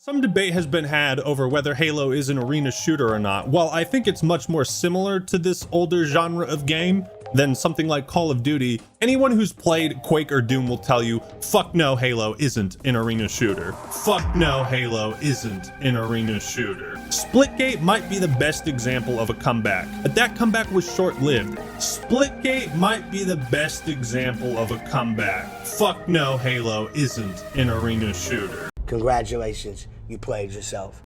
Some debate has been had over whether Halo is an arena shooter or not. While I think it's much more similar to this older genre of game than something like Call of Duty, anyone who's played Quake or Doom will tell you, fuck no, Halo isn't an arena shooter. Fuck no, Halo isn't an arena shooter. Splitgate might be the best example of a comeback, but that comeback was short-lived. Splitgate might be the best example of a comeback. Fuck no, Halo isn't an arena shooter. Congratulations, you played yourself.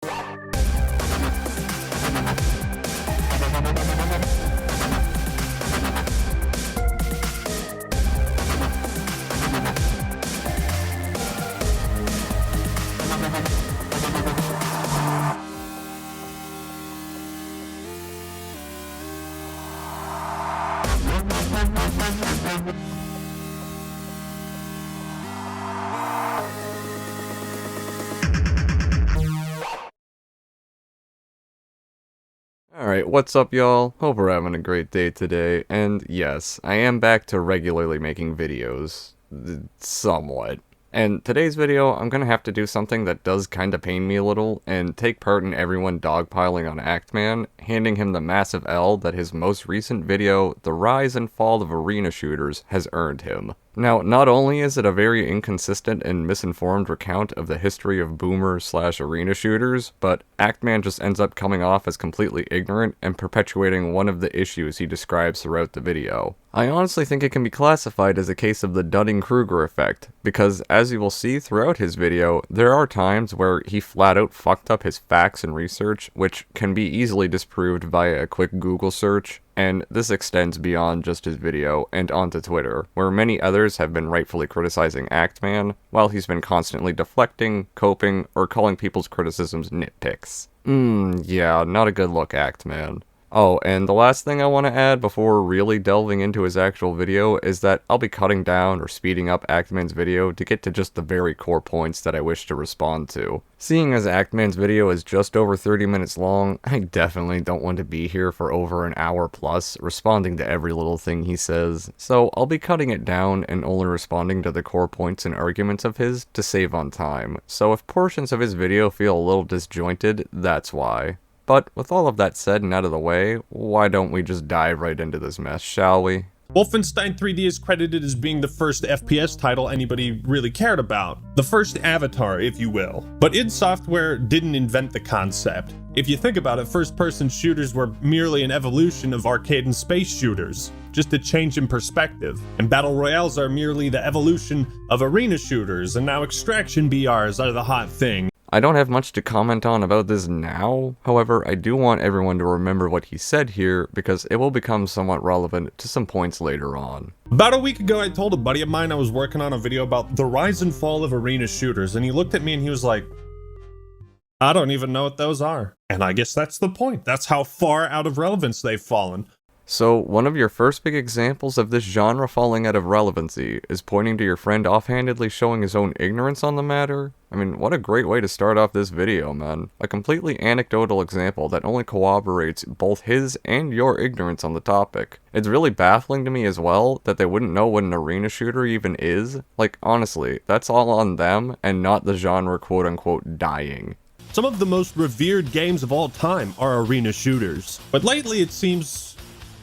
Alright, what's up y'all? Hope we're having a great day today, and yes, I am back to regularly making videos. Somewhat. And today's video, I'm gonna have to do something that does kinda pain me a little, and take part in everyone dogpiling on Actman, handing him the massive L that his most recent video, The Rise and Fall of Arena Shooters, has earned him. Now, not only is it a very inconsistent and misinformed recount of the history of boomer/arena shooters, but Actman just ends up coming off as completely ignorant and perpetuating one of the issues he describes throughout the video. I honestly think it can be classified as a case of the Dunning-Kruger effect, because as you will see throughout his video, there are times where he flat out fucked up his facts and research, which can be easily disproved via a quick Google search. And this extends beyond just his video and onto Twitter, where many others have been rightfully criticizing Actman, while he's been constantly deflecting, coping, or calling people's criticisms nitpicks. Yeah, not a good look, Actman. Oh, and the last thing I want to add before really delving into his actual video is that I'll be cutting down or speeding up Actman's video to get to just the very core points that I wish to respond to. Seeing as Actman's video is just over 30 minutes long, I definitely don't want to be here for over an hour plus, responding to every little thing he says, so I'll be cutting it down and only responding to the core points and arguments of his to save on time, so if portions of his video feel a little disjointed, that's why. But with all of that said and out of the way, why don't we just dive right into this mess, shall we? Wolfenstein 3D is credited as being the first FPS title anybody really cared about. The first Avatar, if you will. But id Software didn't invent the concept. If you think about it, first-person shooters were merely an evolution of arcade and space shooters. Just a change in perspective. And battle royales are merely the evolution of arena shooters, and now extraction BRs are the hot thing. I don't have much to comment on about this now, however, I do want everyone to remember what he said here, because it will become somewhat relevant to some points later on. About a week ago, I told a buddy of mine I was working on a video about the rise and fall of arena shooters, and he looked at me and he was like, I don't even know what those are. And I guess that's the point. That's how far out of relevance they've fallen. So, one of your first big examples of this genre falling out of relevancy is pointing to your friend offhandedly showing his own ignorance on the matter? I mean, what a great way to start off this video, man. A completely anecdotal example that only corroborates both his and your ignorance on the topic. It's really baffling to me as well that they wouldn't know what an arena shooter even is. Like, honestly, that's all on them and not the genre quote-unquote dying. Some of the most revered games of all time are arena shooters. But lately it seems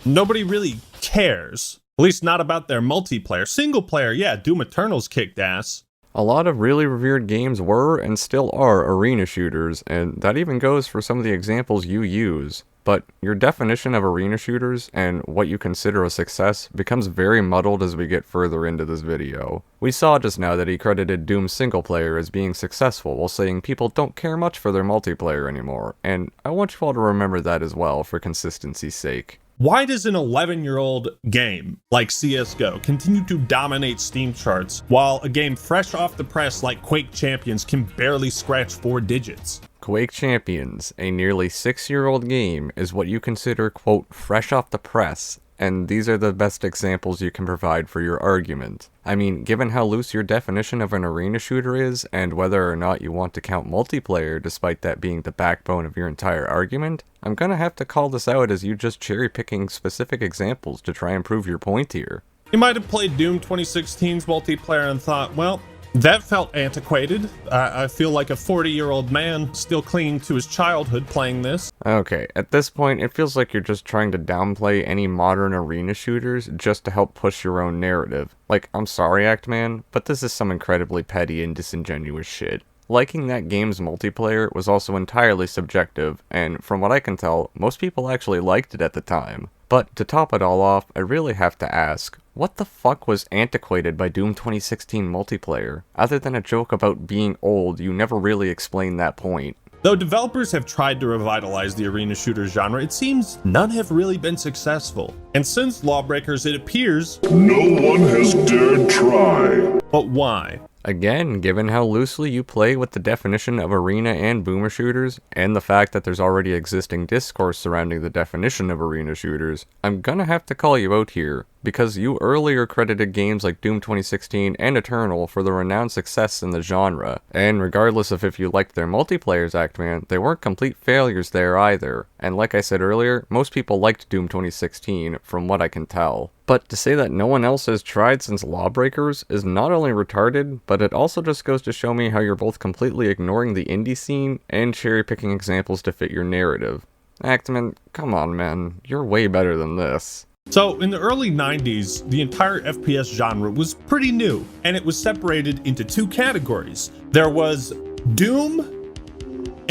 nobody really cares. At least not about their multiplayer. Single player, yeah, Doom Eternal's kicked ass. A lot of really revered games were and still are arena shooters, and that even goes for some of the examples you use. But your definition of arena shooters and what you consider a success becomes very muddled as we get further into this video. We saw just now that he credited Doom's single player as being successful while saying people don't care much for their multiplayer anymore, and I want you all to remember that as well for consistency's sake. Why does an 11-year-old game like CSGO continue to dominate Steam charts while a game fresh off the press like Quake Champions can barely scratch 4 digits? Quake Champions, a nearly 6-year-old game, is what you consider, quote, fresh off the press, and these are the best examples you can provide for your argument. I mean, given how loose your definition of an arena shooter is, and whether or not you want to count multiplayer despite that being the backbone of your entire argument, I'm gonna have to call this out as you just cherry-picking specific examples to try and prove your point here. You might have played Doom 2016's multiplayer and thought, well, That felt antiquated. I feel like a 40-year-old man still clinging to his childhood playing this. Okay, at this point, it feels like you're just trying to downplay any modern arena shooters just to help push your own narrative. Like, I'm sorry, Actman, but this is some incredibly petty and disingenuous shit. Liking that game's multiplayer was also entirely subjective, and from what I can tell, most people actually liked it at the time. But to top it all off, I really have to ask, what the fuck was antiquated by Doom 2016 multiplayer? Other than a joke about being old, you never really explained that point. Though developers have tried to revitalize the arena shooter genre, it seems none have really been successful. And since Lawbreakers, it appears no one has dared try. But why? Again, given how loosely you play with the definition of arena and boomer shooters, and the fact that there's already existing discourse surrounding the definition of arena shooters, I'm gonna have to call you out here, because you earlier credited games like Doom 2016 and Eternal for the renowned success in the genre, and regardless of if you liked their multiplayers, Actman, they weren't complete failures there either, and like I said earlier, most people liked Doom 2016, from what I can tell. But to say that no one else has tried since Lawbreakers is not only retarded, but it also just goes to show me how you're both completely ignoring the indie scene and cherry-picking examples to fit your narrative. Actman, come on man, you're way better than this. So, in the early 90s, the entire FPS genre was pretty new, and it was separated into two categories. There was Doom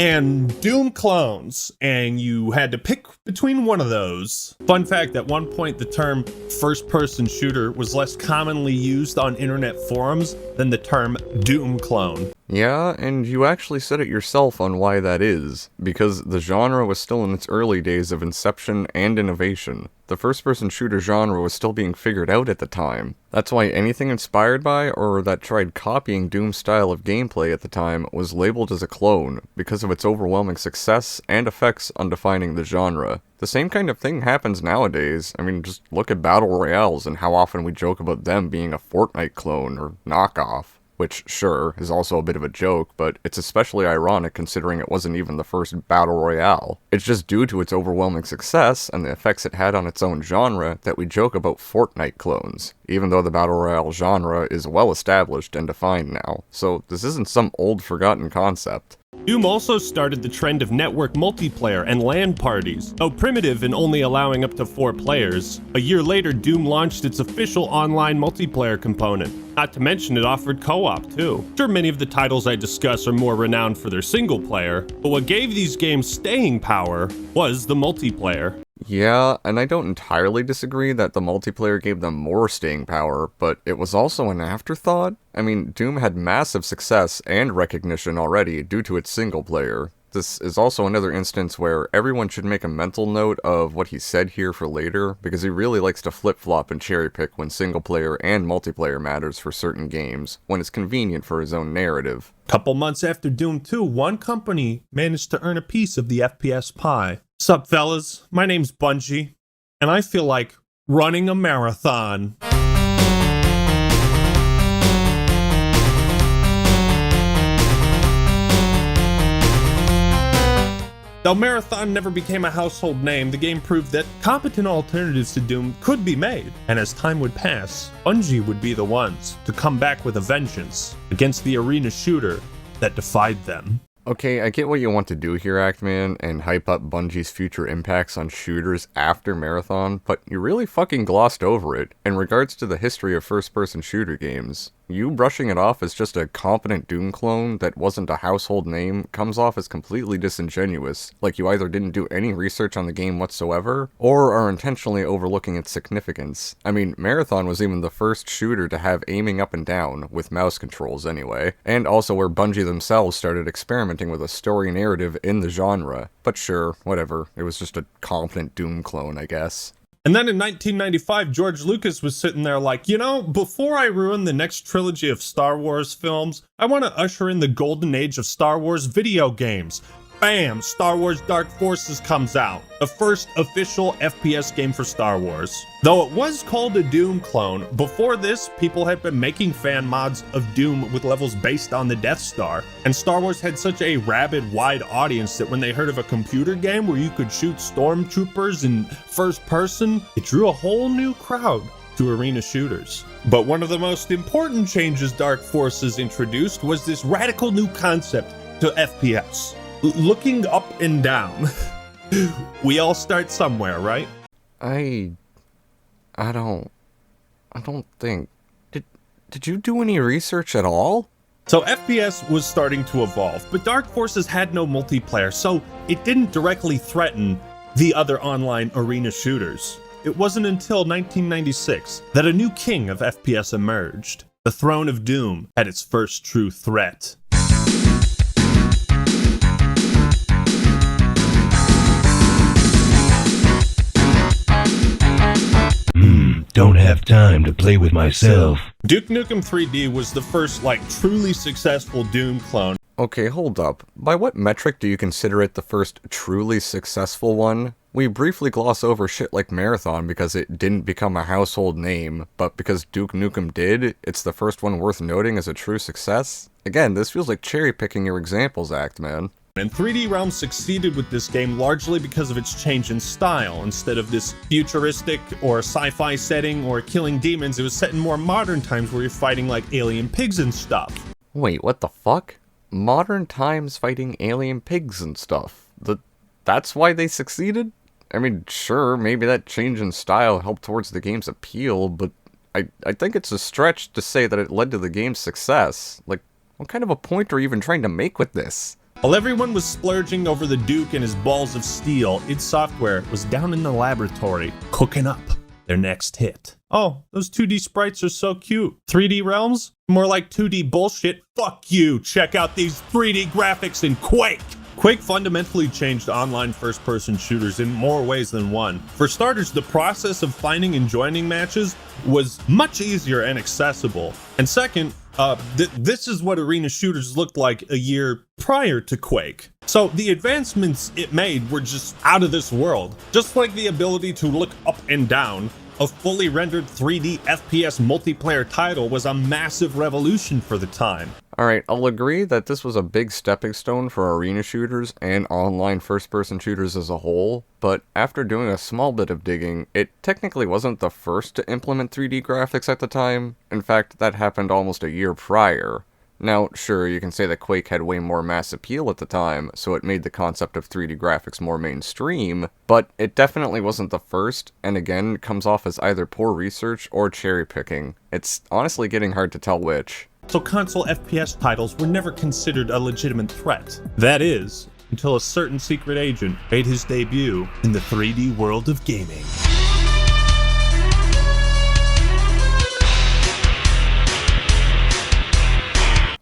and Doom clones, and you had to pick between one of those. Fun fact, at one point the term first-person shooter was less commonly used on internet forums than the term Doom clone. Yeah, and you actually said it yourself on why that is, because the genre was still in its early days of inception and innovation. The first-person shooter genre was still being figured out at the time. That's why anything inspired by or that tried copying Doom's style of gameplay at the time was labeled as a clone, because of its overwhelming success and effects on defining the genre. The same kind of thing happens nowadays. I mean, just look at Battle Royales and how often we joke about them being a Fortnite clone or knockoff. Which, sure, is also a bit of a joke, but it's especially ironic considering it wasn't even the first Battle Royale. It's just due to its overwhelming success and the effects it had on its own genre that we joke about Fortnite clones, even though the Battle Royale genre is well established and defined now, so this isn't some old forgotten concept. Doom also started the trend of network multiplayer and LAN parties. Though primitive in only allowing up to 4 players, a year later Doom launched its official online multiplayer component. Not to mention it offered co-op too. Sure, many of the titles I discuss are more renowned for their single player, but what gave these games staying power was the multiplayer. Yeah, and I don't entirely disagree that the multiplayer gave them more staying power, but it was also an afterthought. I mean, Doom had massive success and recognition already due to its single player. This is also another instance where everyone should make a mental note of what he said here for later, because he really likes to flip-flop and cherry-pick when single-player and multiplayer matters for certain games, when it's convenient for his own narrative. Couple months after Doom 2, one company managed to earn a piece of the FPS pie. Sup fellas, my name's Bungie, and I feel like running a marathon. Though Marathon never became a household name, the game proved that competent alternatives to Doom could be made, and as time would pass, Bungie would be the ones to come back with a vengeance against the arena shooter that defied them. Okay, I get what you want to do here, Actman, and hype up Bungie's future impacts on shooters after Marathon, but you really fucking glossed over it. In regards to the history of first-person shooter games, you brushing it off as just a competent Doom clone that wasn't a household name comes off as completely disingenuous, like you either didn't do any research on the game whatsoever, or are intentionally overlooking its significance. I mean, Marathon was even the first shooter to have aiming up and down, with mouse controls anyway, and also where Bungie themselves started experimenting with a story narrative in the genre. But sure, whatever, it was just a competent Doom clone, I guess. And then in 1995, George Lucas was sitting there like, you know, before I ruin the next trilogy of Star Wars films, I want to usher in the golden age of Star Wars video games. Bam! Star Wars Dark Forces comes out, the first official FPS game for Star Wars. Though it was called a Doom clone, before this, people had been making fan mods of Doom with levels based on the Death Star. And Star Wars had such a rabid, wide audience that when they heard of a computer game where you could shoot stormtroopers in first person, it drew a whole new crowd. to arena shooters. But one of the most important changes Dark Forces introduced was this radical new concept to FPS. Looking up and down. We all start somewhere, right? I don't think... Did you do any research at all? So FPS was starting to evolve, but Dark Forces had no multiplayer, so it didn't directly threaten the other online arena shooters. It wasn't until 1996 that a new king of FPS emerged. The Throne of Doom had its first true threat. Don't have time to play with myself. Duke Nukem 3D was the first, truly successful Doom clone. Okay, hold up. By what metric do you consider it the first truly successful one? We briefly gloss over shit like Marathon because it didn't become a household name, but because Duke Nukem did, it's the first one worth noting as a true success? Again, this feels like cherry-picking your examples, Actman. And 3D Realms succeeded with this game largely because of its change in style. Instead of this futuristic or sci-fi setting or killing demons, it was set in more modern times where you're fighting like alien pigs and stuff. Wait, what the fuck? Modern times fighting alien pigs and stuff. That's why they succeeded? I mean, sure, maybe that change in style helped towards the game's appeal, but I think it's a stretch to say that it led to the game's success. Like, what kind of a point are you even trying to make with this? While everyone was splurging over the Duke and his balls of steel, id Software was down in the laboratory, cooking up their next hit. Oh, those 2D sprites are so cute. 3D Realms? More like 2D bullshit. Fuck you! Check out these 3D graphics in Quake! Quake fundamentally changed online first-person shooters in more ways than one. For starters, the process of finding and joining matches was much easier and accessible. And second, this is what arena shooters looked like a year prior to Quake. So the advancements it made were just out of this world. Just like the ability to look up and down, a fully rendered 3D FPS multiplayer title was a massive revolution for the time. Alright, I'll agree that this was a big stepping stone for arena shooters and online first-person shooters as a whole, but after doing a small bit of digging, it technically wasn't the first to implement 3D graphics at the time. In fact, that happened almost a year prior. Now, sure, you can say that Quake had way more mass appeal at the time, so it made the concept of 3D graphics more mainstream, but it definitely wasn't the first, and again, comes off as either poor research or cherry-picking. It's honestly getting hard to tell which. So console FPS titles were never considered a legitimate threat. That is, until a certain secret agent made his debut in the 3D world of gaming.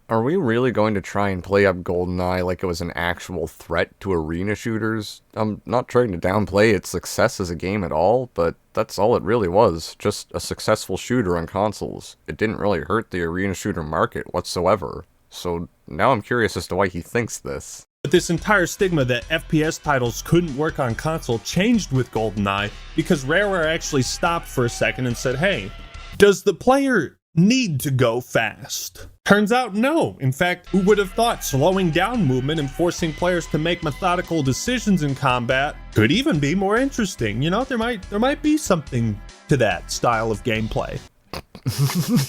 Are we really going to try and play up GoldenEye like it was an actual threat to arena shooters? I'm not trying to downplay its success as a game at all, but that's all it really was, just a successful shooter on consoles. It didn't really hurt the arena shooter market whatsoever. So now I'm curious as to why he thinks this. But this entire stigma that FPS titles couldn't work on console changed with GoldenEye because Rareware actually stopped for a second and said, hey, does the player need to go fast? Turns out no. In fact, who would have thought slowing down movement and forcing players to make methodical decisions in combat could even be more interesting? You know, there might be something to that style of gameplay.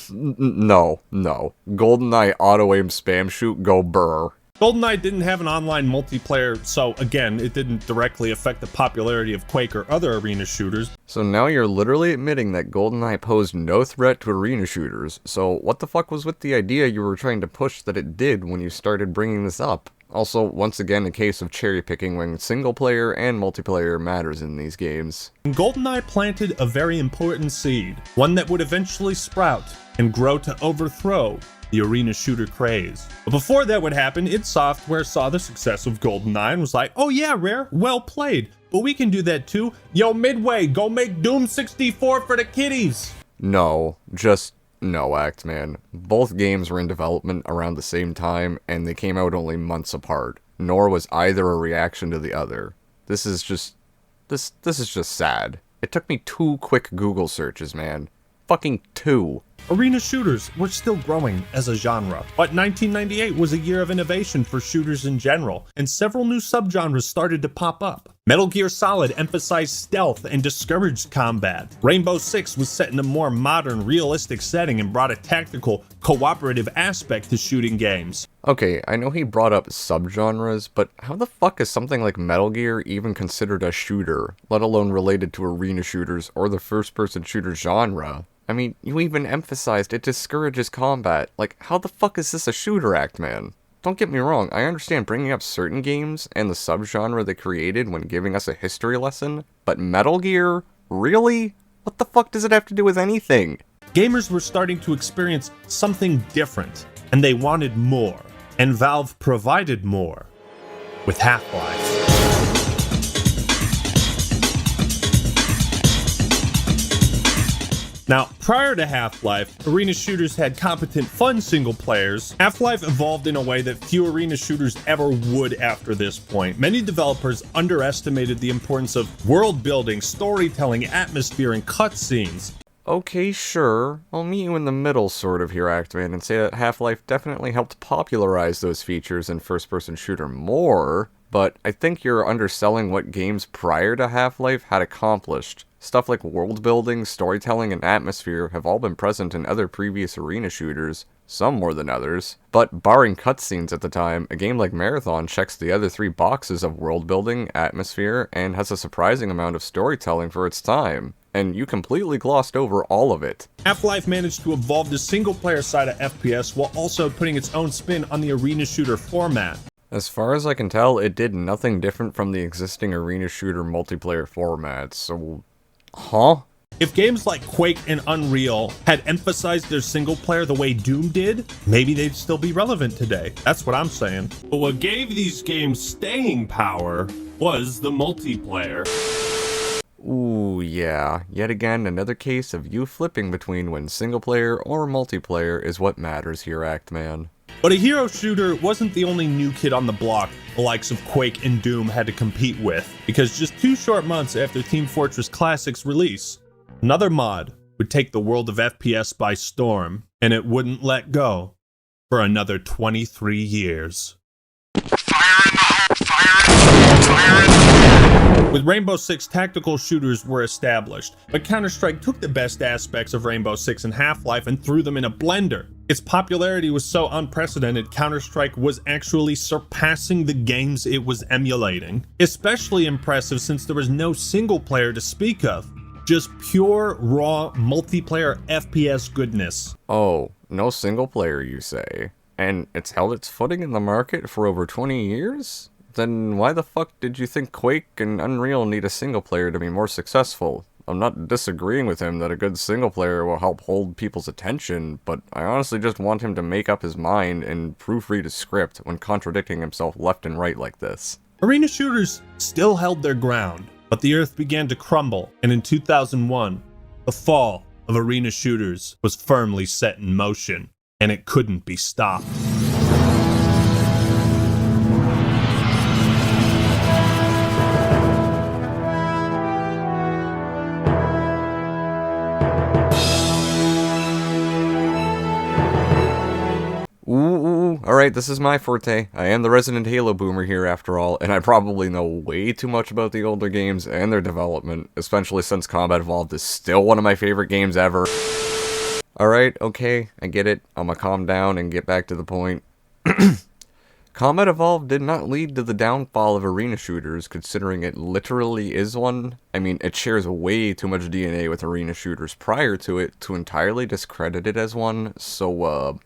No. GoldenEye auto-aim spam shoot go burr. GoldenEye didn't have an online multiplayer, so again, it didn't directly affect the popularity of Quake or other arena shooters. So now you're literally admitting that GoldenEye posed no threat to arena shooters, so what the fuck was with the idea you were trying to push that it did when you started bringing this up? Also, once again, a case of cherry-picking when single-player and multiplayer matters in these games. And GoldenEye planted a very important seed, one that would eventually sprout and grow to overthrow the arena shooter craze. But before that would happen, id Software saw the success of GoldenEye and was like, oh yeah, Rare, well played, but we can do that too. Yo, Midway, go make Doom 64 for the kiddies. No, just no, Actman. Both games were in development around the same time, and they came out only months apart, nor was either a reaction to the other. This is just sad. It took me 2 quick Google searches, man. Fucking 2. Arena shooters were still growing as a genre, but 1998 was a year of innovation for shooters in general, and several new subgenres started to pop up. Metal Gear Solid emphasized stealth and discouraged combat. Rainbow Six was set in a more modern, realistic setting and brought a tactical, cooperative aspect to shooting games. Okay, I know he brought up subgenres, but how the fuck is something like Metal Gear even considered a shooter, let alone related to arena shooters or the first-person shooter genre? I mean, you even emphasized it discourages combat. Like, how the fuck is this a shooter, Actman? Don't get me wrong, I understand bringing up certain games and the subgenre they created when giving us a history lesson, but Metal Gear? Really? What the fuck does it have to do with anything? Gamers were starting to experience something different, and they wanted more. And Valve provided more with Half-Life. Now, prior to Half-Life, arena shooters had competent, fun single players. Half-Life evolved in a way that few arena shooters ever would after this point. Many developers underestimated the importance of world building, storytelling, atmosphere, and cutscenes. Okay, sure. I'll meet you in the middle sort of here, Actman, and say that Half-Life definitely helped popularize those features in first-person shooter more, but I think you're underselling what games prior to Half-Life had accomplished. Stuff like world building, storytelling, and atmosphere have all been present in other previous arena shooters, some more than others. But barring cutscenes at the time, a game like Marathon checks the other three boxes of world building, atmosphere, and has a surprising amount of storytelling for its time. And you completely glossed over all of it. Half-Life managed to evolve the single-player side of FPS while also putting its own spin on the arena shooter format. As far as I can tell, it did nothing different from the existing arena shooter multiplayer formats, so... Huh? If games like Quake and Unreal had emphasized their single player the way Doom did, maybe they'd still be relevant today. That's what I'm saying. But what gave these games staying power was the multiplayer. Ooh, yeah. Yet again, another case of you flipping between when single player or multiplayer is what matters here, Actman. But a hero shooter wasn't the only new kid on the block the likes of Quake and Doom had to compete with, because just 2 short months after Team Fortress Classic's release, another mod would take the world of FPS by storm, and it wouldn't let go for another 23 years. With Rainbow Six, tactical shooters were established, but Counter-Strike took the best aspects of Rainbow Six and Half-Life and threw them in a blender. Its popularity was so unprecedented, Counter-Strike was actually surpassing the games it was emulating. Especially impressive since there was no single player to speak of, just pure, raw, multiplayer FPS goodness. Oh, no single player, you say? And it's held its footing in the market for over 20 years? Then why the fuck did you think Quake and Unreal need a single player to be more successful? I'm not disagreeing with him that a good single player will help hold people's attention, but I honestly just want him to make up his mind and proofread a script when contradicting himself left and right like this. Arena shooters still held their ground, but the earth began to crumble, and in 2001, the fall of arena shooters was firmly set in motion, and it couldn't be stopped. Alright, this is my forte. I am the resident Halo boomer here after all, and I probably know way too much about the older games and their development, especially since Combat Evolved is still one of my favorite games ever. Alright, okay, I get it. I'ma calm down and get back to the point. Combat Evolved did not lead to the downfall of arena shooters, considering it literally is one. I mean, it shares way too much DNA with arena shooters prior to it to entirely discredit it as one, so,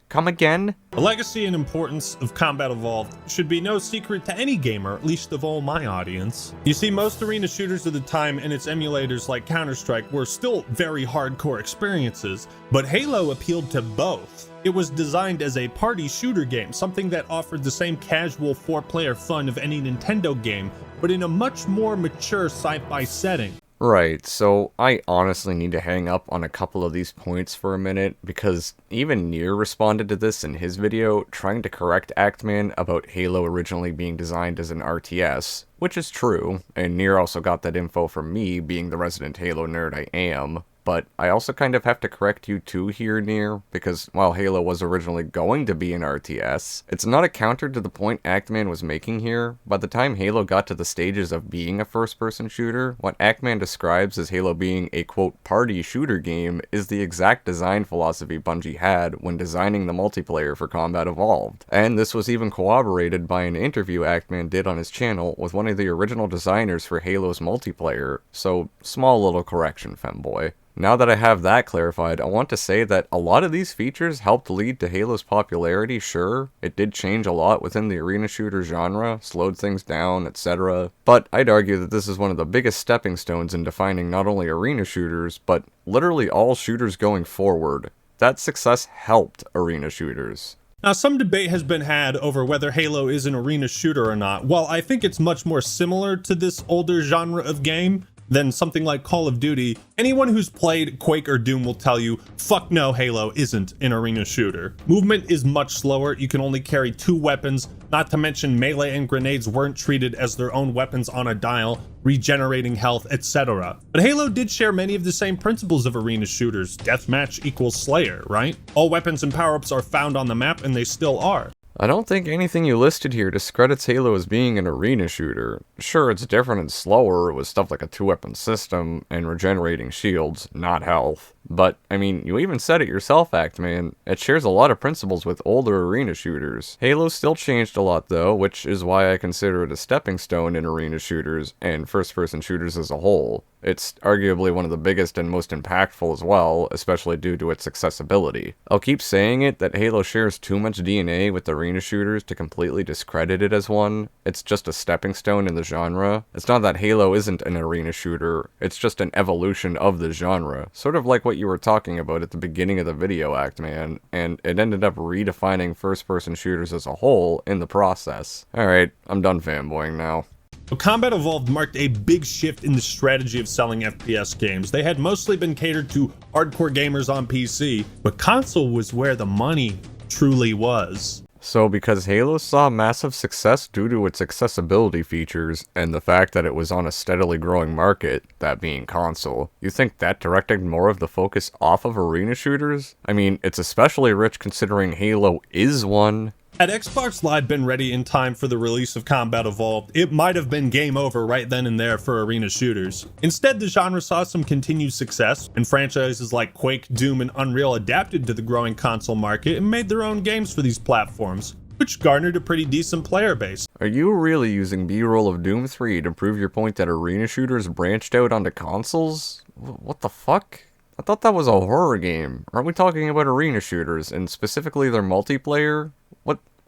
come again? The legacy and importance of Combat Evolved should be no secret to any gamer, least of all my audience. You see, most arena shooters of the time and its emulators like Counter-Strike were still very hardcore experiences, but Halo appealed to both. It was designed as a party shooter game, something that offered the same casual 4-player fun of any Nintendo game, but in a much more mature sci-fi setting. Right, so I honestly need to hang up on a couple of these points for a minute, because even Nier responded to this in his video, trying to correct Actman about Halo originally being designed as an RTS, which is true, and Nier also got that info from me, being the resident Halo nerd I am. but I also kind of have to correct you too here, Near, because while Halo was originally going to be an RTS, it's not a counter to the point Actman was making here. By the time Halo got to the stages of being a first-person shooter, what Actman describes as Halo being a quote party shooter game is the exact design philosophy Bungie had when designing the multiplayer for Combat Evolved. And this was even corroborated by an interview Actman did on his channel with one of the original designers for Halo's multiplayer, so small little correction, femboy. Now that I have that clarified, I want to say that a lot of these features helped lead to Halo's popularity, sure. It did change a lot within the arena shooter genre, slowed things down, etc. But I'd argue that this is one of the biggest stepping stones in defining not only arena shooters, but literally all shooters going forward. That success helped arena shooters. Now, some debate has been had over whether Halo is an arena shooter or not. While I think it's much more similar to this older genre of game than something like Call of Duty, anyone who's played Quake or Doom will tell you, fuck no, Halo isn't an arena shooter. Movement is much slower, you can only carry 2 weapons, not to mention melee and grenades weren't treated as their own weapons on a dial, regenerating health, etc. But Halo did share many of the same principles of arena shooters. Deathmatch equals Slayer, right? All weapons and power-ups are found on the map, and they still are. I don't think anything you listed here discredits Halo as being an arena shooter. Sure, it's different and slower with stuff like a 2-weapon system and regenerating shields, not health. But, I mean, you even said it yourself, Actman. It shares a lot of principles with older arena shooters. Halo still changed a lot though, which is why I consider it a stepping stone in arena shooters and first-person shooters as a whole. It's arguably one of the biggest and most impactful as well, especially due to its accessibility. I'll keep saying it that Halo shares too much DNA with arena shooters to completely discredit it as one. It's just a stepping stone in the genre. It's not that Halo isn't an arena shooter, it's just an evolution of the genre. Sort of like what you were talking about at the beginning of the video, Actman, and it ended up redefining first-person shooters as a whole in the process. Alright, I'm done fanboying now. Combat Evolved marked a big shift in the strategy of selling FPS games. They had mostly been catered to hardcore gamers on PC, but console was where the money truly was. So because Halo saw massive success due to its accessibility features, and the fact that it was on a steadily growing market, that being console, you think that directed more of the focus off of arena shooters? I mean, it's especially rich considering Halo is one. Had Xbox Live been ready in time for the release of Combat Evolved, it might have been game over right then and there for arena shooters. Instead, the genre saw some continued success, and franchises like Quake, Doom, and Unreal adapted to the growing console market and made their own games for these platforms, which garnered a pretty decent player base. Are you really using B-roll of Doom 3 to prove your point that arena shooters branched out onto consoles? What the fuck? I thought that was a horror game. Aren't we talking about arena shooters, and specifically their multiplayer?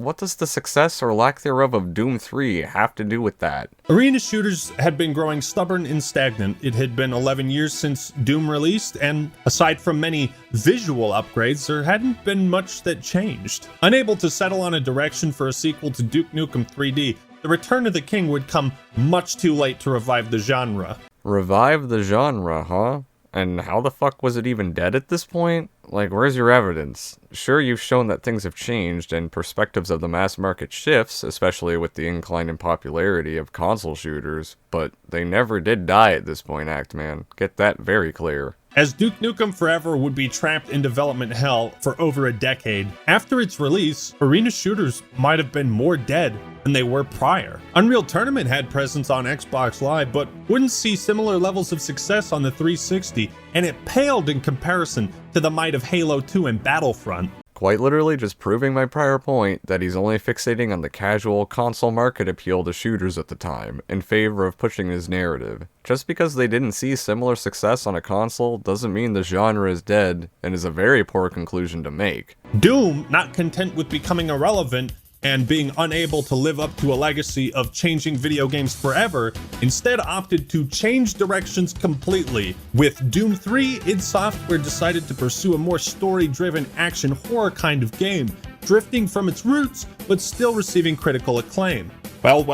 What does the success or lack thereof of Doom 3 have to do with that? Arena shooters had been growing stubborn and stagnant. It had been 11 years since Doom released, and aside from many visual upgrades, there hadn't been much that changed. Unable to settle on a direction for a sequel to Duke Nukem 3D, The Return of the King would come much too late to revive the genre. Revive the genre, huh? And how the fuck was it even dead at this point? Like, where's your evidence? Sure, you've shown that things have changed and perspectives of the mass market shifts, especially with the incline in popularity of console shooters, but they never did die at this point, Actman. Get that very clear. As Duke Nukem Forever would be trapped in development hell for over a decade, after its release, arena shooters might have been more dead than they were prior. Unreal Tournament had presence on Xbox Live, but wouldn't see similar levels of success on the 360, and it paled in comparison to the might of Halo 2 and Battlefront. Quite literally just proving my prior point that he's only fixating on the casual console market appeal to shooters at the time, in favor of pushing his narrative. Just because they didn't see similar success on a console doesn't mean the genre is dead, and is a very poor conclusion to make. Doom, not content with becoming irrelevant, and being unable to live up to a legacy of changing video games forever, instead opted to change directions completely. With Doom 3, id Software decided to pursue a more story-driven action horror kind of game, drifting from its roots, but still receiving critical acclaim. Well,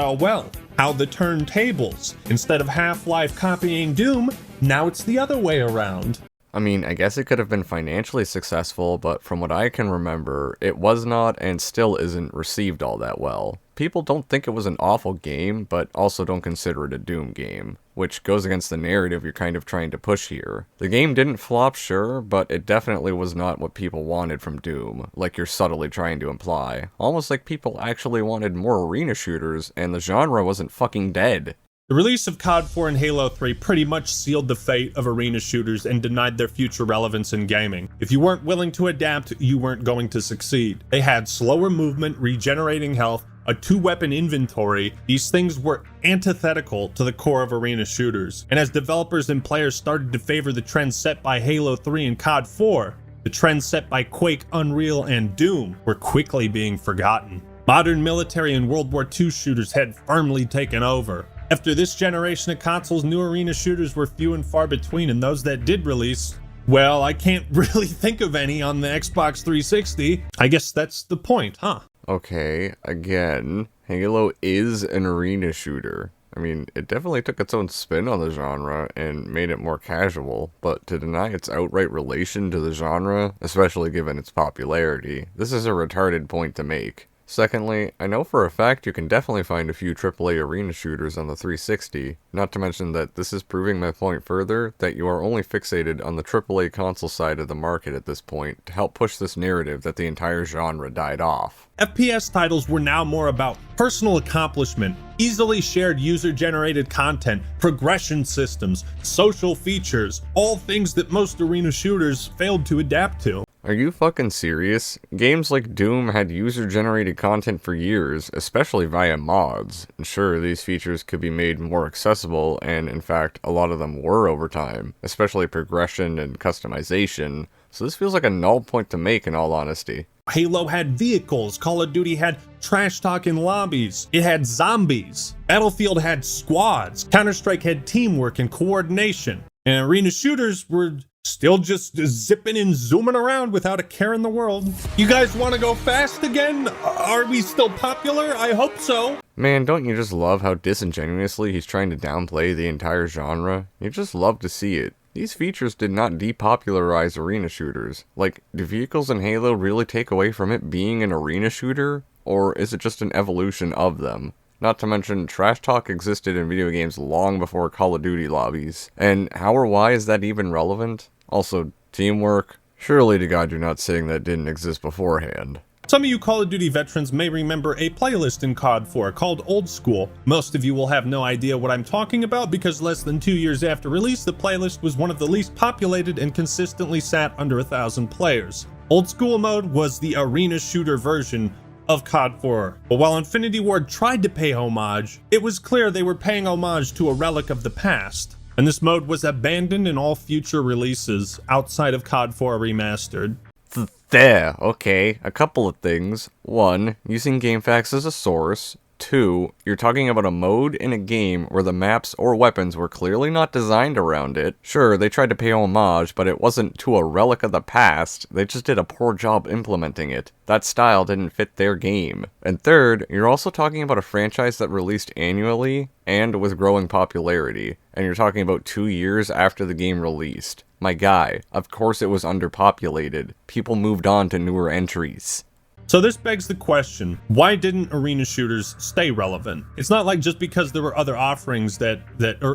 how the turntables. Instead of Half-Life copying Doom, now it's the other way around. I mean, I guess it could have been financially successful, but from what I can remember, it was not and still isn't received all that well. People don't think it was an awful game, but also don't consider it a Doom game. which goes against the narrative you're kind of trying to push here. The game didn't flop, sure, but it definitely was not what people wanted from Doom, like you're subtly trying to imply. Almost like people actually wanted more arena shooters, and the genre wasn't fucking dead. The release of COD 4 and Halo 3 pretty much sealed the fate of arena shooters and denied their future relevance in gaming. If you weren't willing to adapt, you weren't going to succeed. They had slower movement, regenerating health, a 2-weapon inventory. These things were antithetical to the core of arena shooters. And as developers and players started to favor the trends set by Halo 3 and COD 4, the trends set by Quake, Unreal, and Doom were quickly being forgotten. Modern military and World War II shooters had firmly taken over. After this generation of consoles, new arena shooters were few and far between, and those that did release, well, I can't really think of any on the Xbox 360. I guess that's the point, huh? Okay, again, Halo is an arena shooter. I mean, it definitely took its own spin on the genre and made it more casual, but to deny its outright relation to the genre, especially given its popularity, this is a retarded point to make. Secondly, I know for a fact you can definitely find a few AAA arena shooters on the 360, not to mention that this is proving my point further that you are only fixated on the AAA console side of the market at this point to help push this narrative that the entire genre died off. FPS titles were now more about personal accomplishment, easily shared user-generated content, progression systems, social features, all things that most arena shooters failed to adapt to. Are you fucking serious? Games like Doom had user-generated content for years, especially via mods. And sure, these features could be made more accessible, and in fact, a lot of them were over time, especially progression and customization, so this feels like a null point to make in all honesty. Halo had vehicles, Call of Duty had trash talk in lobbies, it had zombies, Battlefield had squads, Counter-Strike had teamwork and coordination, and arena shooters were still just zipping and zooming around without a care in the world. You guys want to go fast again? Are we still popular? I hope so. Man, don't you just love how disingenuously he's trying to downplay the entire genre? You just love to see it. These features did not depopularize arena shooters. Like, do vehicles in Halo really take away from it being an arena shooter? Or is it just an evolution of them? Not to mention, trash talk existed in video games long before Call of Duty lobbies. And how or why is that even relevant? Also, teamwork? Surely to God you're not saying that didn't exist beforehand. Some of you Call of Duty veterans may remember a playlist in COD 4 called Old School. Most of you will have no idea what I'm talking about because less than 2 years after release, the playlist was one of the least populated and consistently sat under 1,000 players. Old School mode was the arena shooter version of COD 4. But while Infinity Ward tried to pay homage, it was clear they were paying homage to a relic of the past. And this mode was abandoned in all future releases outside of COD 4 Remastered. There, okay, a couple of things. 1, using GameFAQs as a source. 2, you're talking about a mode in a game where the maps or weapons were clearly not designed around it. Sure, they tried to pay homage, but it wasn't to a relic of the past. They just did a poor job implementing it. That style didn't fit their game. And 3rd, you're also talking about a franchise that released annually and with growing popularity. And you're talking about 2 years after the game released. My guy, of course it was underpopulated. People moved on to newer entries. So this begs the question, why didn't arena shooters stay relevant? It's not like just because there were other offerings that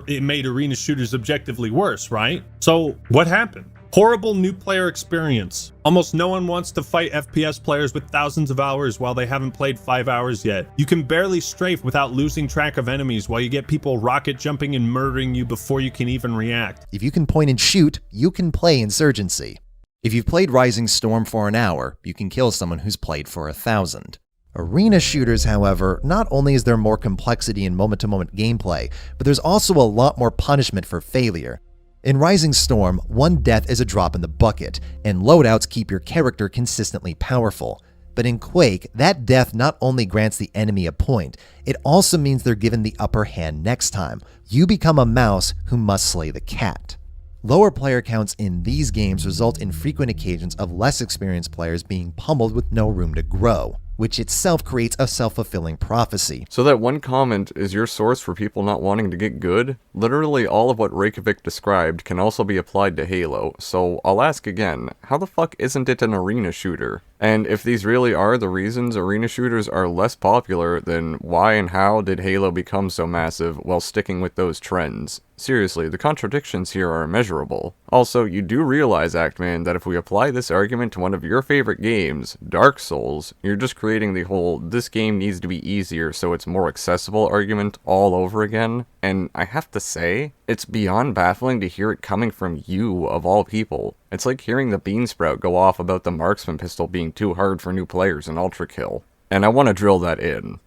it made arena shooters objectively worse, right? So what happened? Horrible new player experience. Almost no one wants to fight FPS players with thousands of hours while they haven't played 5 hours yet. You can barely strafe without losing track of enemies while you get people rocket jumping and murdering you before you can even react. If you can point and shoot, you can play Insurgency. If you've played Rising Storm for an hour, you can kill someone who's played for 1,000. Arena shooters, however, not only is there more complexity in moment-to-moment gameplay, but there's also a lot more punishment for failure. In Rising Storm, one death is a drop in the bucket, and loadouts keep your character consistently powerful. But in Quake, that death not only grants the enemy a point, it also means they're given the upper hand next time. You become a mouse who must slay the cat. Lower player counts in these games result in frequent occasions of less experienced players being pummeled with no room to grow, which itself creates a self-fulfilling prophecy. So that one comment is your source for people not wanting to get good? Literally all of what Reykjavik described can also be applied to Halo, so I'll ask again, how the fuck isn't it an arena shooter? And if these really are the reasons arena shooters are less popular, then why and how did Halo become so massive while sticking with those trends? Seriously, the contradictions here are immeasurable. Also, you do realize, Actman, that if we apply this argument to one of your favorite games, Dark Souls, you're just creating the whole "this game needs to be easier so it's more accessible" argument all over again. And I have to say, it's beyond baffling to hear it coming from you, of all people. It's like hearing the Beansprout go off about the marksman pistol being too hard for new players in Ultra Kill. And I want to drill that in.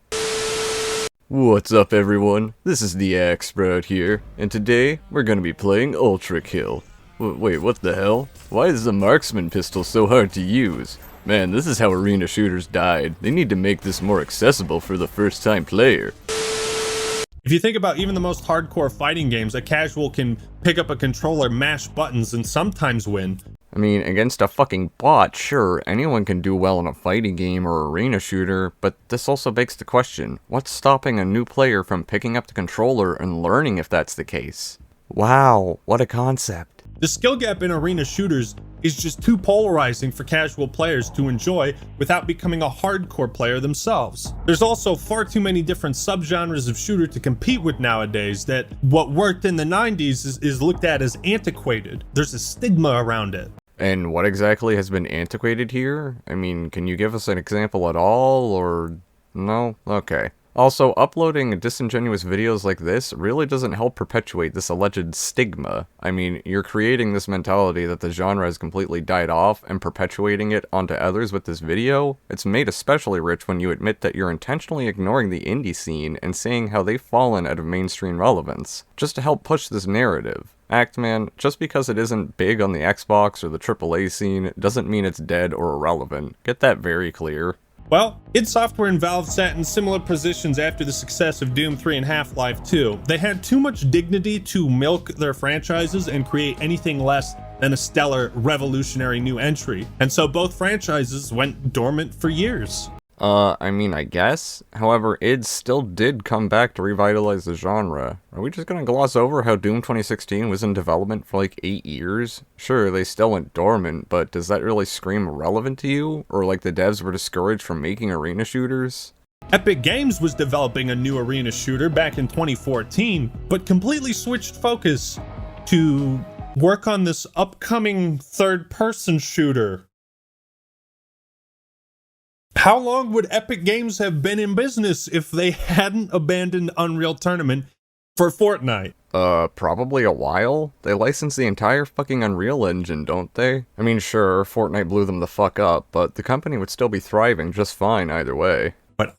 What's up, everyone? This is the Sprout here, and today we're gonna be playing Ultra Kill. Wait, what the hell? Why is the marksman pistol so hard to use? Man, this is how arena shooters died. They need to make this more accessible for the first-time player. If you think about even the most hardcore fighting games, a casual can pick up a controller, mash buttons, and sometimes win. I mean, against a fucking bot, sure, anyone can do well in a fighting game or arena shooter, but this also begs the question, what's stopping a new player from picking up the controller and learning if that's the case? Wow, what a concept. The skill gap in arena shooters is just too polarizing for casual players to enjoy without becoming a hardcore player themselves. There's also far too many different subgenres of shooter to compete with nowadays that what worked in the 90s is looked at as antiquated. There's a stigma around it. And what exactly has been antiquated here? I mean, can you give us an example at all, or no? Okay. Also, uploading disingenuous videos like this really doesn't help perpetuate this alleged stigma. I mean, you're creating this mentality that the genre has completely died off and perpetuating it onto others with this video. It's made especially rich when you admit that you're intentionally ignoring the indie scene and saying how they've fallen out of mainstream relevance, just to help push this narrative. Actman, just because it isn't big on the Xbox or the AAA scene doesn't mean it's dead or irrelevant. Get that very clear. Well, id Software and Valve sat in similar positions after the success of Doom 3 and Half-Life 2. They had too much dignity to milk their franchises and create anything less than a stellar, revolutionary new entry. And so both franchises went dormant for years. I mean, I guess. However, id still did come back to revitalize the genre. Are we just gonna gloss over how Doom 2016 was in development for like 8 years? Sure, they still went dormant, but does that really scream relevant to you? Or like the devs were discouraged from making arena shooters? Epic Games was developing a new arena shooter back in 2014, but completely switched focus to work on this upcoming third-person shooter. How long would Epic Games have been in business if they hadn't abandoned Unreal Tournament for Fortnite? Probably a while. They license the entire fucking Unreal Engine, don't they? I mean, sure, Fortnite blew them the fuck up, but the company would still be thriving just fine either way. But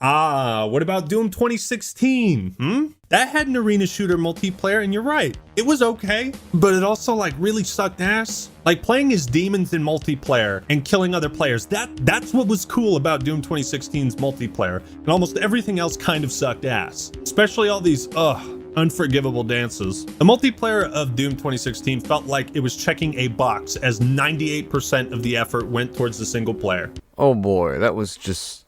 what about Doom 2016? That had an arena shooter multiplayer, and you're right, it was okay, but it also like really sucked ass. Like playing as demons in multiplayer and killing other players, that's what was cool about Doom 2016's multiplayer, and almost everything else kind of sucked ass. Especially all these, unforgivable dances. The multiplayer of Doom 2016 felt like it was checking a box, as 98% of the effort went towards the single player. Oh boy, that was just...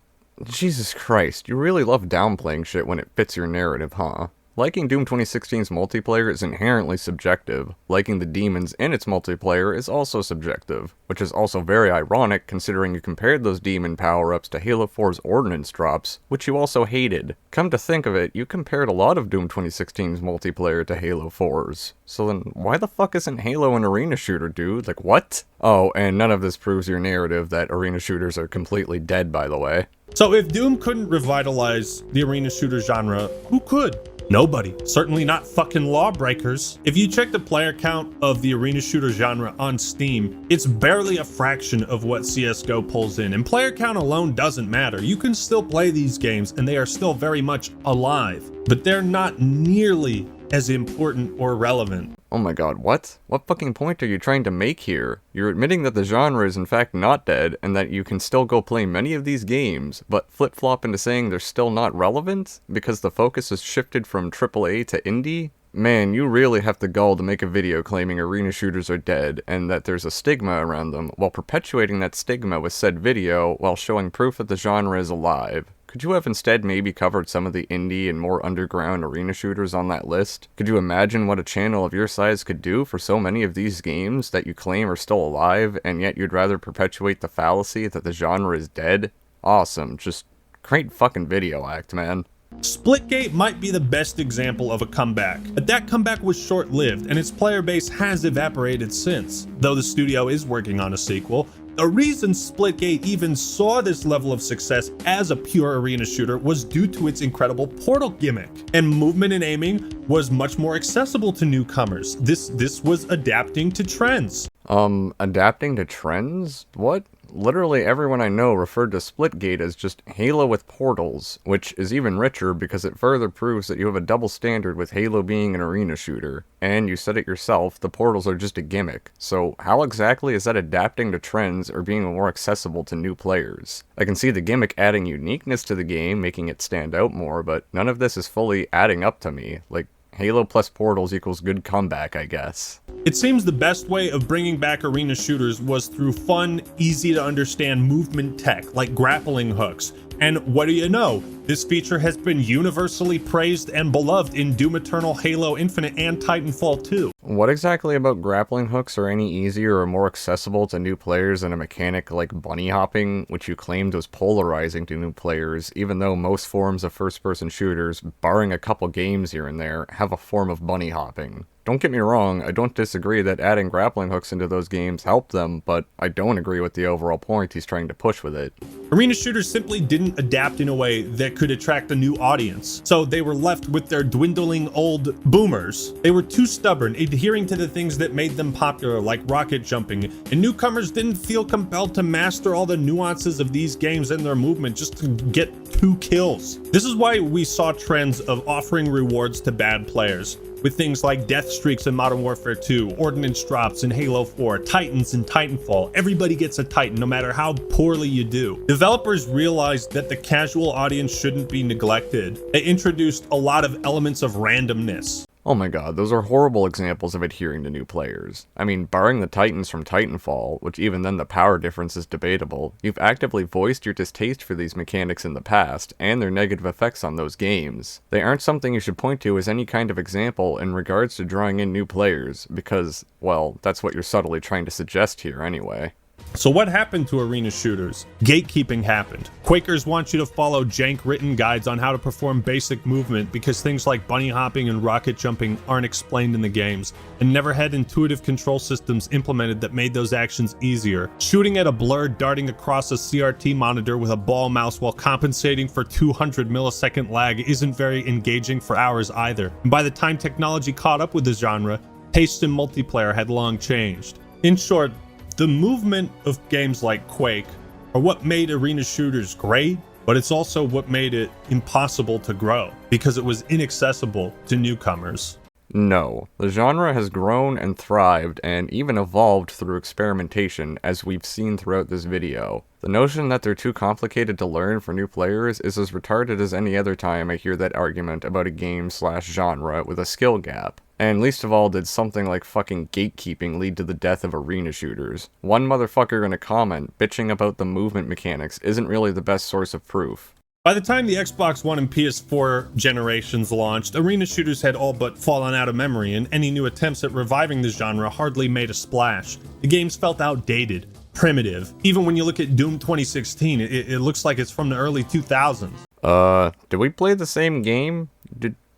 Jesus Christ, you really love downplaying shit when it fits your narrative, huh? Liking Doom 2016's multiplayer is inherently subjective. Liking the demons in its multiplayer is also subjective, which is also very ironic considering you compared those demon power-ups to Halo 4's ordnance drops, which you also hated. Come to think of it, you compared a lot of Doom 2016's multiplayer to Halo 4's. So then, why the fuck isn't Halo an arena shooter, dude? Like, what? Oh, and none of this proves your narrative that arena shooters are completely dead, by the way. So if Doom couldn't revitalize the arena shooter genre, who could? Nobody. Certainly not fucking lawbreakers. If you check the player count of the arena shooter genre on Steam, it's barely a fraction of what CSGO pulls in, and player count alone doesn't matter. You can still play these games and they are still very much alive, but they're not nearly as important or relevant. Oh my god, what? What fucking point are you trying to make here? You're admitting that the genre is in fact not dead, and that you can still go play many of these games, but flip-flop into saying they're still not relevant? Because the focus has shifted from AAA to indie? Man, you really have the gall to make a video claiming arena shooters are dead, and that there's a stigma around them, while perpetuating that stigma with said video while showing proof that the genre is alive. Could you have instead maybe covered some of the indie and more underground arena shooters on that list? Could you imagine what a channel of your size could do for so many of these games that you claim are still alive, and yet you'd rather perpetuate the fallacy that the genre is dead? Awesome, just great fucking video, Actman. Splitgate might be the best example of a comeback, but that comeback was short-lived and its player base has evaporated since. Though the studio is working on a sequel, the reason Splitgate even saw this level of success as a pure arena shooter was due to its incredible portal gimmick, and movement and aiming was much more accessible to newcomers. This was adapting to trends. Adapting to trends? What? Literally everyone I know referred to Splitgate as just Halo with portals, which is even richer because it further proves that you have a double standard with Halo being an arena shooter. And you said it yourself, the portals are just a gimmick. So how exactly is that adapting to trends or being more accessible to new players? I can see the gimmick adding uniqueness to the game, making it stand out more, but none of this is fully adding up to me. Like, Halo plus portals equals good comeback, I guess. It seems the best way of bringing back arena shooters was through fun, easy to understand movement tech like grappling hooks. And what do you know? This feature has been universally praised and beloved in Doom Eternal, Halo Infinite, and Titanfall 2. What exactly about grappling hooks are any easier or more accessible to new players than a mechanic like bunny hopping, which you claimed was polarizing to new players, even though most forms of first-person shooters, barring a couple games here and there, have a form of bunny hopping? Don't get me wrong, I don't disagree that adding grappling hooks into those games helped them, but I don't agree with the overall point he's trying to push with it. Arena shooters simply didn't adapt in a way that could attract a new audience, so they were left with their dwindling old boomers. They were too stubborn, adhering to the things that made them popular, like rocket jumping, and newcomers didn't feel compelled to master all the nuances of these games and their movement just to get 2 kills. This is why we saw trends of offering rewards to bad players, with things like death streaks in Modern Warfare 2, ordnance drops in Halo 4, Titans in Titanfall. Everybody gets a Titan no matter how poorly you do. Developers realized that the casual audience shouldn't be neglected. They introduced a lot of elements of randomness. Oh my god, those are horrible examples of adhering to new players. I mean, barring the Titans from Titanfall, which even then the power difference is debatable, you've actively voiced your distaste for these mechanics in the past, and their negative effects on those games. They aren't something you should point to as any kind of example in regards to drawing in new players, because, well, that's what you're subtly trying to suggest here anyway. So what happened to arena shooters? Gatekeeping happened. Quakers want you to follow jank written guides on how to perform basic movement because things like bunny hopping and rocket jumping aren't explained in the games, and never had intuitive control systems implemented that made those actions easier. Shooting at a blur darting across a CRT monitor with a ball mouse while compensating for 200 millisecond lag isn't very engaging for hours either. And by the time technology caught up with the genre, tastes in multiplayer had long changed. In short, the movement of games like Quake are what made arena shooters great, but it's also what made it impossible to grow because it was inaccessible to newcomers. No, the genre has grown and thrived and even evolved through experimentation, as we've seen throughout this video. The notion that they're too complicated to learn for new players is as retarded as any other time I hear that argument about a game/genre with a skill gap. And least of all did something like fucking gatekeeping lead to the death of arena shooters. One motherfucker in a comment bitching about the movement mechanics isn't really the best source of proof. By the time the Xbox One and PS4 generations launched, arena shooters had all but fallen out of memory, and any new attempts at reviving the genre hardly made a splash. The games felt outdated, primitive. Even when you look at Doom 2016, it looks like it's from the early 2000s. Did we play the same game?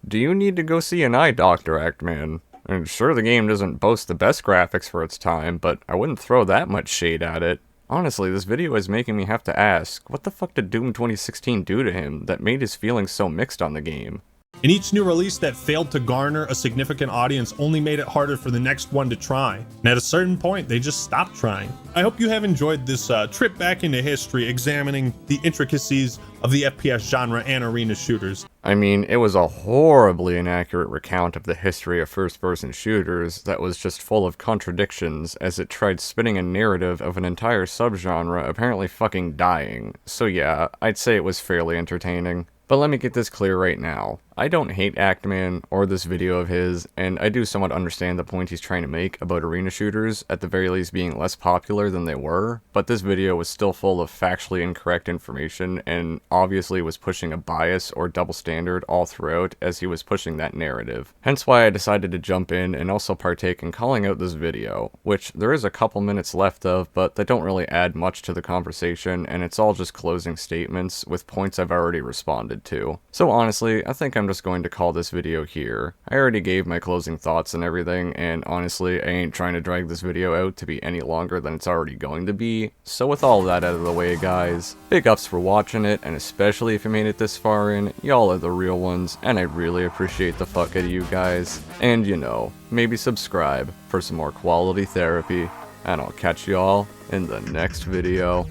Do you need to go see an eye doctor, Actman? I'm sure the game doesn't boast the best graphics for its time, but I wouldn't throw that much shade at it. Honestly, this video is making me have to ask, what the fuck did Doom 2016 do to him that made his feelings so mixed on the game? And each new release that failed to garner a significant audience only made it harder for the next one to try. And at a certain point, they just stopped trying. I hope you have enjoyed this trip back into history, examining the intricacies of the FPS genre and arena shooters. I mean, it was a horribly inaccurate recount of the history of first-person shooters that was just full of contradictions as it tried spinning a narrative of an entire subgenre apparently fucking dying. So yeah, I'd say it was fairly entertaining. But let me get this clear right now. I don't hate Actman or this video of his, and I do somewhat understand the point he's trying to make about arena shooters at the very least being less popular than they were, but this video was still full of factually incorrect information and obviously was pushing a bias or double standard all throughout as he was pushing that narrative. Hence why I decided to jump in and also partake in calling out this video, which there is a couple minutes left of, but they don't really add much to the conversation, and it's all just closing statements with points I've already responded to. So honestly, I think I'm just going to call this video here. I already gave my closing thoughts and everything, and honestly, I ain't trying to drag this video out to be any longer than it's already going to be. So with all that out of the way, guys, big ups for watching it, and especially if you made it this far in, y'all are the real ones, and I really appreciate the fuck out of you guys. And you know, maybe subscribe for some more quality therapy, and I'll catch y'all in the next video.